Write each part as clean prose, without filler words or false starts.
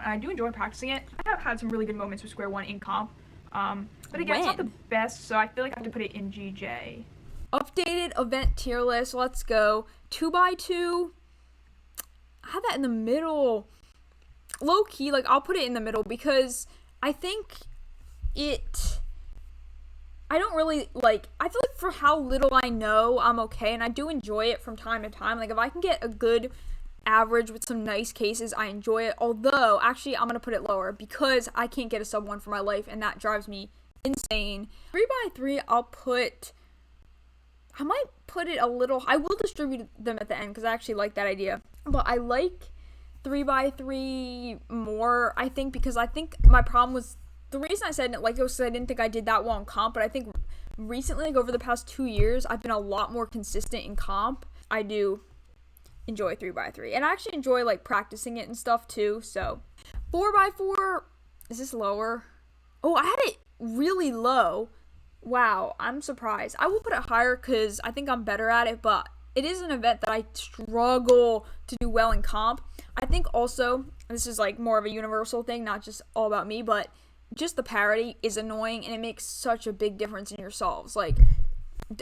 I do enjoy practicing it. I have had some really good moments with square one in comp. But again, it's not the best, so I feel like I have to put it in GJ. Updated event tier list. Let's go. 2x2. I have that in the middle. Low key, like, I'll put it in the middle because I think I don't really, like, I feel like for how little I know, I'm okay, and I do enjoy it from time to time. Like, if I can get a good average with some nice cases, I enjoy it. Although, actually, I'm going to put it lower because I can't get a sub 1 for my life, and that drives me insane. 3x3, I might put it a little, I will distribute them at the end because I actually like that idea. But I like 3x3 more, I think, because I think my problem was, the reason I said I didn't like it was because I didn't think I did that well in comp, but I think recently, like over the past 2 years, I've been a lot more consistent in comp. I do enjoy 3x3, and I actually enjoy like practicing it and stuff too. So 4x4, is this lower? Oh, I had it really low. Wow, I'm surprised. I will put it higher because I think I'm better at it, but it is an event that I struggle to do well in comp. I think also, this is like more of a universal thing, not just all about me, but just the parity is annoying, and it makes such a big difference in your solves. Like,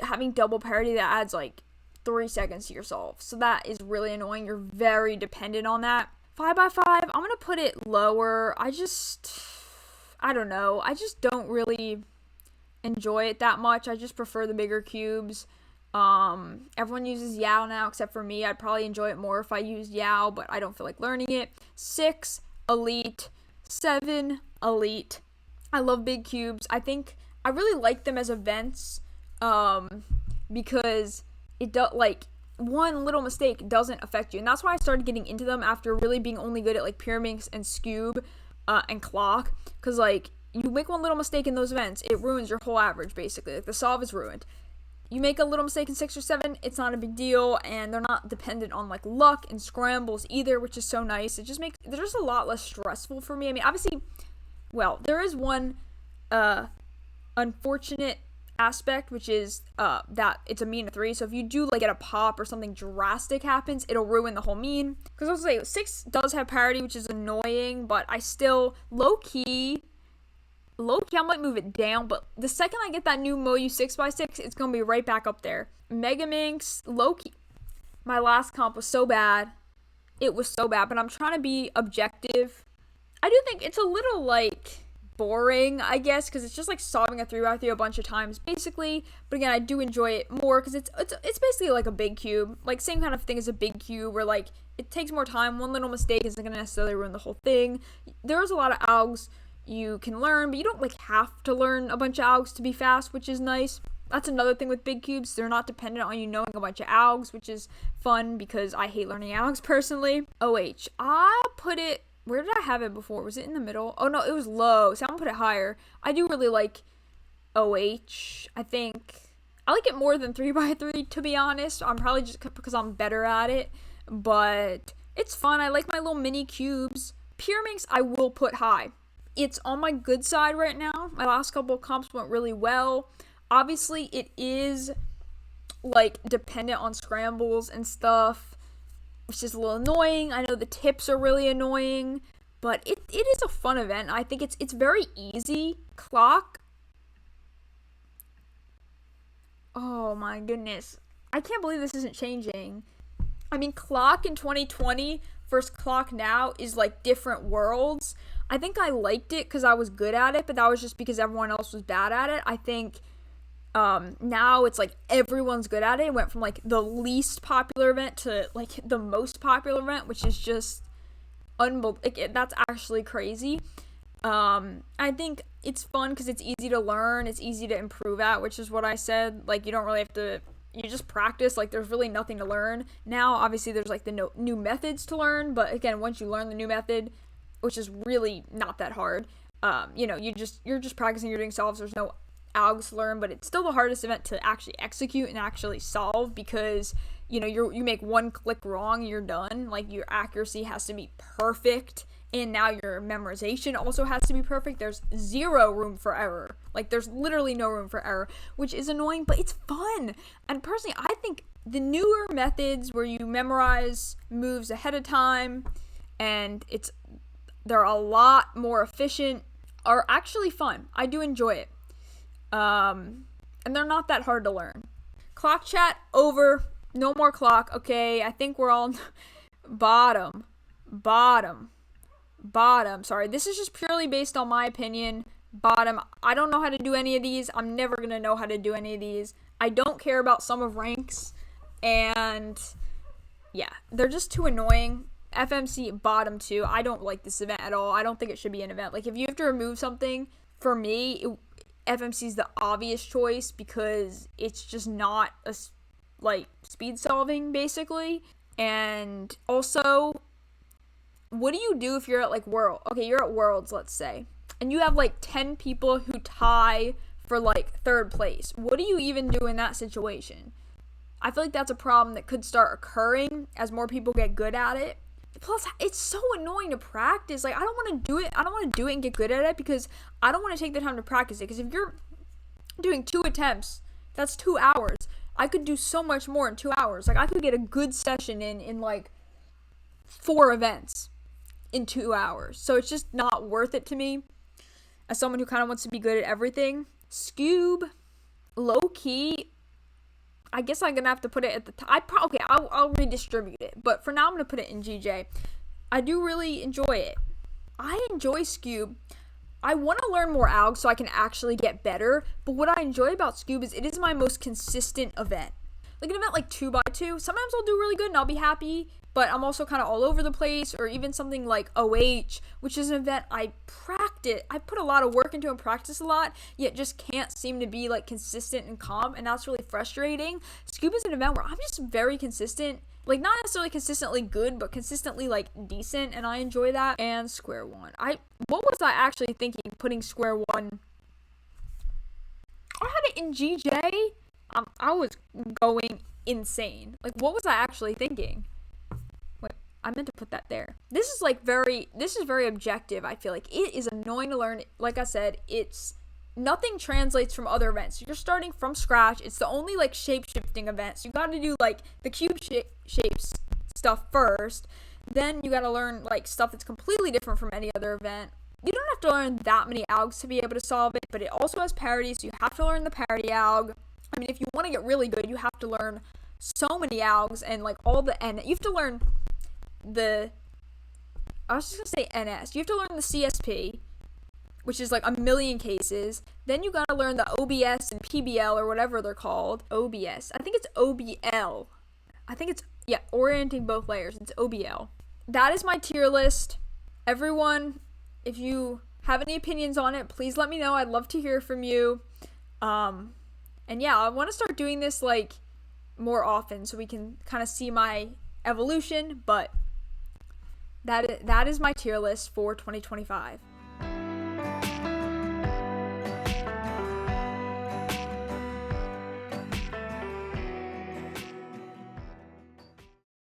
having double parity, that adds like 3 seconds to your solve. So that is really annoying. You're very dependent on that. 5x5, I'm going to put it lower. I don't know. I just don't really enjoy it that much. I just prefer the bigger cubes. Everyone uses Yao now except for me. I'd probably enjoy it more if I used Yao, but I don't feel like learning it. 6, Elite. 7, Elite. I love big cubes. I think I really like them as events because it does, like, one little mistake doesn't affect you, and that's why I started getting into them after really being only good at like Pyraminx and Skewb and Clock, because like you make one little mistake in those events, it ruins your whole average basically. Like, the solve is ruined. You make a little mistake in 6 or 7, it's not a big deal, and they're not dependent on like luck and scrambles either, which is so nice. It just makes, they're just a lot less stressful for me. I mean, obviously, well, there is one unfortunate aspect, which is that it's a mean of 3. So if you do like get a pop or something drastic happens, it'll ruin the whole mean. Because I was say 6 does have parity, which is annoying, but I still low key, I might move it down, but the second I get that new Moyu 6x6, it's going to be right back up there. Megaminx, low-key. My last comp was so bad. It was so bad, but I'm trying to be objective. I do think it's a little, like, boring, I guess, because it's just, like, solving a 3x3 a bunch of times, basically. But again, I do enjoy it more, because it's basically like a big cube. Like, same kind of thing as a big cube, where, like, it takes more time. One little mistake isn't going to necessarily ruin the whole thing. There's a lot of algs you can learn, but you don't like have to learn a bunch of algs to be fast, which is nice. That's another thing with big cubes. They're not dependent on you knowing a bunch of algs, which is fun because I hate learning algs personally. OH, I put it, where did I have it before? Was it in the middle? Oh no, it was low, so I'm gonna put it higher. I do really like OH. I think I like it more than 3x3, to be honest. I'm probably just because I'm better at it, but it's fun. I like my little mini cubes. Pyraminx I will put high. It's on my good side right now. My last couple of comps went really well. Obviously, it is, like, dependent on scrambles and stuff, which is a little annoying. I know the tips are really annoying, but it is a fun event. I think it's very easy. Clock. Oh, my goodness. I can't believe this isn't changing. I mean, Clock in 2020 versus Clock now is, like, different worlds. I think I liked it because I was good at it, but that was just because everyone else was bad at it. I think now it's like everyone's good at it. It went from like the least popular event to like the most popular event, which is just unbelievable. Like, that's actually crazy. I think it's fun because it's easy to learn. It's easy to improve at, which is what I said. Like, you don't really have to, you just practice. Like, there's really nothing to learn. Now, obviously, there's like the new methods to learn, but again, once you learn the new method, which is really not that hard. You're just practicing, you're doing solves, there's no algs to learn, but it's still the hardest event to actually execute and actually solve because, you make one click wrong, you're done. Like, your accuracy has to be perfect, and now your memorization also has to be perfect. There's zero room for error. Like, there's literally no room for error, which is annoying, but it's fun. And personally, I think the newer methods where you memorize moves ahead of time, and it's They're a lot more efficient, are actually fun. I do enjoy it. And they're not that hard to learn. Clock chat over. No more clock. Okay, I think we're all bottom. Sorry, this is just purely based on my opinion. Bottom. I don't know how to do any of these. I'm never going to know how to do any of these. I don't care about sum of ranks. And yeah, they're just too annoying. FMC bottom 2. I don't like this event at all. I don't think it should be an event. Like, if you have to remove something, for me, FMC is the obvious choice because it's just not a, like, speed solving, basically. And also, what do you do if you're at, like, World? Okay, you're at Worlds, let's say, and you have, like, 10 people who tie for, like, 3rd place. What do you even do in that situation? I feel like that's a problem that could start occurring as more people get good at it. Plus, it's so annoying to practice. Like, I don't want to do it. I don't want to do it and get good at it because I don't want to take the time to practice it. Because if you're doing 2 attempts, that's 2 hours. I could do so much more in 2 hours. Like, I could get a good session in like 4 events in 2 hours. So it's just not worth it to me as someone who kind of wants to be good at everything. Skewb, low key. I guess I'm gonna have to put it at the top. I'll redistribute it, but for now I'm gonna put it in GJ. I do really enjoy it. I enjoy Skewb. I want to learn more algs so I can actually get better, but what I enjoy about Skewb is it is my most consistent event. Like an event like 2x2, sometimes I'll do really good and I'll be happy, but I'm also kind of all over the place, or even something like OH, which is an event I put a lot of work into and practice a lot, yet just can't seem to be like consistent and calm, and that's really frustrating. Skewb is an event where I'm just very consistent, like not necessarily consistently good, but consistently like decent, and I enjoy that. And square one. What was I actually thinking putting square one? I had it in GJ. I was going insane. Like, what was I actually thinking? Wait, I meant to put that there. This is very objective. I feel like it is annoying to learn. Like I said, nothing translates from other events. You're starting from scratch. It's the only like shape-shifting event. So you got to do like the cube shapes stuff first. Then you got to learn like stuff that's completely different from any other event. You don't have to learn that many algs to be able to solve it, but it also has parity, so you have to learn the parity alg. I mean, if you want to get really good, you have to learn so many algs and like all the you have to learn I was just gonna say NS. You have to learn the CSP, which is like a million cases. Then you gotta learn the OBS and PBL or whatever they're called. OBS. I think it's OBL. Orienting both layers. It's OBL. That is my tier list. Everyone, if you have any opinions on it, please let me know. I'd love to hear from you. And yeah, I want to start doing this like more often so we can kind of see my evolution, but that is my tier list for 2025.